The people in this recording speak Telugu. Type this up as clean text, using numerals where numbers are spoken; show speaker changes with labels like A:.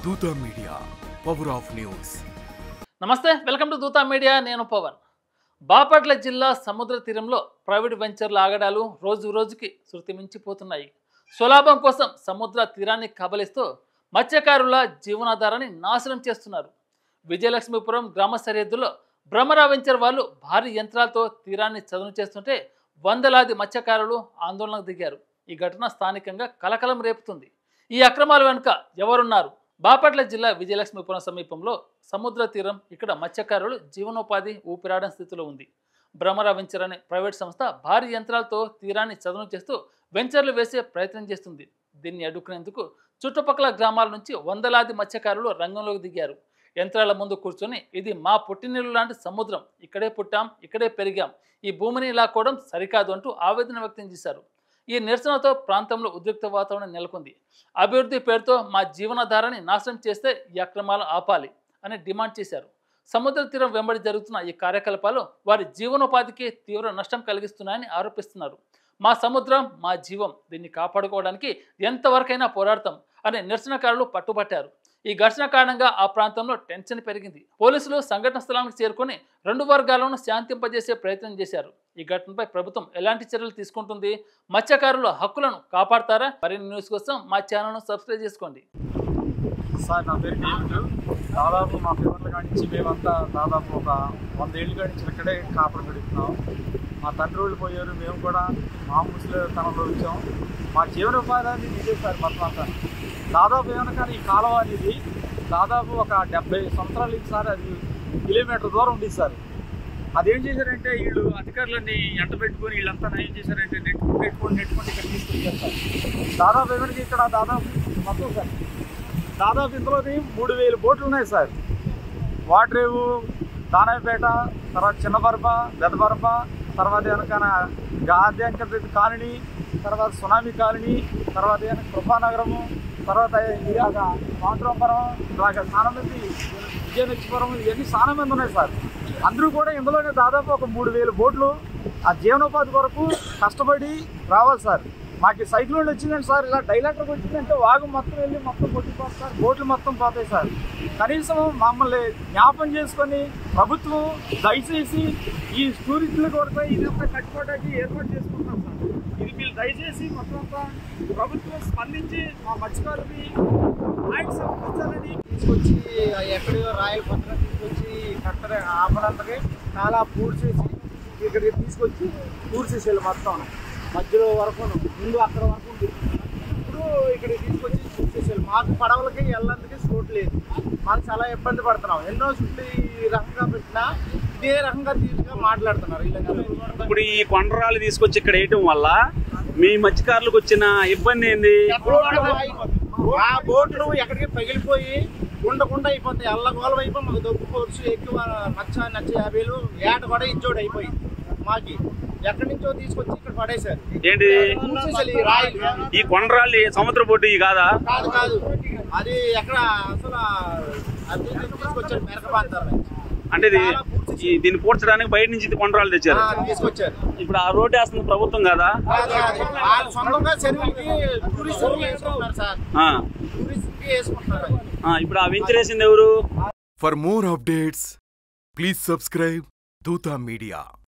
A: Dootha media, power of news.
B: నమస్తే, వెల్కమ్ టు దూతా మీడియా. నేను పవన్. బాపట్ల జిల్లా సముద్ర తీరంలో ప్రైవేట్ వెంచర్ల ఆగడాలు రోజు రోజుకి శృతి మించిపోతున్నాయి. స్వలాభం కోసం సముద్ర తీరాన్ని కబలిస్తూ మత్స్యకారుల జీవనాధారాన్ని నాశనం చేస్తున్నారు. విజయలక్ష్మీపురం గ్రామ సరిహద్దులో భ్రమరా వెంచర్ వాళ్ళు భారీ యంత్రాలతో తీరాన్ని చదును చేస్తుంటే వందలాది మత్స్యకారులు ఆందోళనకు దిగారు. ఈ ఘటన స్థానికంగా కలకలం రేపుతుంది. ఈ అక్రమాల వెనుక ఎవరున్నారు? బాపట్ల జిల్లా విజయలక్ష్మీపురం సమీపంలో సముద్ర తీరం. ఇక్కడ మత్స్యకారులు జీవనోపాధి ఊపిరాడని స్థితిలో ఉంది. భ్రమరా వెంచర్ అనే ప్రైవేట్ సంస్థ భారీ యంత్రాలతో తీరాన్ని చదును చేస్తూ వెంచర్లు వేసే ప్రయత్నం చేస్తుంది. దీన్ని అడ్డుకునేందుకు చుట్టుపక్కల గ్రామాల నుంచి వందలాది మత్స్యకారులు రంగంలోకి దిగారు. యంత్రాల ముందు కూర్చొని ఇది మా పుట్టినీళ్ళు లాంటి సముద్రం, ఇక్కడే పుట్టాం, ఇక్కడే పెరిగాం, ఈ భూమిని లాక్కోవడం సరికాదు అంటూ ఆవేదన వ్యక్తం చేశారు. ఈ నిరసనతో ప్రాంతంలో ఉద్రిక్త వాతావరణం నెలకొంది. అభివృద్ధి పేరుతో మా జీవనాధారాన్ని నాశనం చేస్తే ఈ అక్రమాలు ఆపాలి అని డిమాండ్ చేశారు. సముద్ర తీరం వెంబడి జరుగుతున్న ఈ కార్యకలాపాలు వారి జీవనోపాధికి తీవ్ర నష్టం కలిగిస్తున్నాయని ఆరోపిస్తున్నారు. మా సముద్రం మా జీవం, దీన్ని కాపాడుకోవడానికి ఎంతవరకైనా పోరాడతాం అనే నిరసనకారులు పట్టుబట్టారు. ఈ ఘర్షణ కారణంగా ఆ ప్రాంతంలో టెన్షన్ పెరిగింది. పోలీసులు సంఘటన స్థలానికి చేరుకొని రెండు వర్గాలను శాంతింపజేసే ప్రయత్నం చేశారు. ఈ ఘటనపై ప్రభుత్వం ఎలాంటి చర్యలు తీసుకుంటుంది? మత్స్యకారుల హక్కులను కాపాడతారా? మరిన్ని న్యూస్ కోసం మా ఛానల్ను సబ్స్క్రైబ్ చేసుకోండి.
C: సార్, నా పేరు డేవిడ్. దాదాపు మా పిల్లల కాడి నుంచి మేమంతా దాదాపు ఒక 100 ఏళ్ళ కాడి నుంచి ఇక్కడే కాపురం గడుపుతున్నాం. మా తండ్రి వాళ్ళు పోయారు, మేము కూడా మా ముసలితనంలో వచ్చాం. మా జీవనోపాధి ఇదే సార్. మొత్తం అంతా దాదాపు ఏమన్నా కానీ ఈ కాలువ అనేది దాదాపు ఒక 70 సంవత్సరాలు ఇది సార్. అది కిలోమీటర్ దూరం ఉంది సార్. అదేం చేశారంటే వీళ్ళు అధికారులన్నీ ఎంట పెట్టుకొని వీళ్ళంతా ఏం చేశారంటే నెట్టుకొని ఇక్కడ తీసుకొచ్చారు సార్. దాదాపు ఏమైనా ఇక్కడ దాదాపు మొత్తం సార్ దాదాపు ఇందులోని 3000 బోట్లు ఉన్నాయి సార్. వాటరేవు, దానాయపేట, తర్వాత చిన్నబరప, పెద్దబరప, తర్వాత వెనకన గాంధీ కాలనీ, తర్వాత సునామీ కాలనీ, తర్వాత కృపానగరము, తర్వాత ఇలాగ మాంట్రంపురం, ఇలాగ చాలా మంది విజయనగరం, ఇవన్నీ చాలా మంది ఉన్నాయి సార్. అందరూ కూడా ఇందులోనే దాదాపు ఒక 3000 బోట్లు ఆ జీవనోపాధి కొరకు కష్టపడి రావాలి సార్. మాకు సైక్లోన్ వచ్చిందంటే సార్, ఇలా డైలాక్టర్కి వచ్చిందంటే వాగు మొత్తం వెళ్ళి మొత్తం కొట్టిపోతుంది సార్. బోట్లు మొత్తం పోతాయి సార్. కనీసం మమ్మల్ని జ్ఞాపం చేసుకొని ప్రభుత్వం దయచేసి ఈ టూరిస్టులు కూడా ఇదంతా కట్టుకోవడానికి ఏర్పాటు చేసుకుంటాం సార్. ఇది మీరు దయచేసి మొత్తం అంతా ప్రభుత్వం స్పందించి మా మత్స్యకారులకి సమకూర్చాలని తీసుకొచ్చి ఎక్కడో రాయల పత్రం తీసుకొచ్చి కట్ట ఆపడానికి చాలా పూడ్చేసి ఇక్కడికి తీసుకొచ్చి పూడ్చేసేయాలి. మొత్తం మధ్యలో వరకు ముందు అక్కడ వరకు ఉంది. ఇప్పుడు ఇక్కడికి తీసుకొచ్చి పూడ్చేసేయాలి. మాకు పడవలకి వెళ్ళడానికి స్కోట్ లేదు. మాకు చాలా ఇబ్బంది పడుతున్నాం. ఎన్నో చుట్టూ ఈ రకంగా పెట్టినా ఇదే రకంగా తీసుకుని మాట్లాడుతున్నారు.
D: ఇప్పుడు ఈ కొండరాళ్ళు తీసుకొచ్చి ఇక్కడ వేయటం వల్ల మీ మత్స్యకారులకు వచ్చిన ఇబ్బంది ఏంది?
C: ఆ బోట్లు ఎక్కడికి పగిలిపోయి ఉండకుండా అయిపోతాయి. అల్లగోలం అయిపోయి మాకు దొక్కు కోర్సు ఎక్కువ నచ్చ 50,000 ఏట కూడా ఇచ్చోడు అయిపోయింది. మాకి ఎక్కడి నుంచో తీసుకొచ్చి ఇక్కడ పడేశారు.
D: ఏంటి ఈ కొండరాళ్ళు సముద్ర బొడ్డు కాదా?
C: కాదు కాదు, అది ఎక్కడ అసలు తీసుకొచ్చారు మెరకపాంతారు.
D: అంటే దీన్ని పూడ్చడానికి బయట నుంచి కొండరాళ్ళు తెచ్చారు,
C: తీసుకొచ్చారు.
D: ఇప్పుడు ఆ రోడ్డు వేస్తుంది ప్రభుత్వం కదా?
C: సొంతంగా చెరువులకి టూరిస్టులు వేసుకుంటున్నారు సార్. టూరిస్టులకి వేసుకుంటున్నారు.
D: ఇప్పుడు ఆ వెంచర్ వేసింది ఎవరు?
A: For more updates please subscribe Dootha media.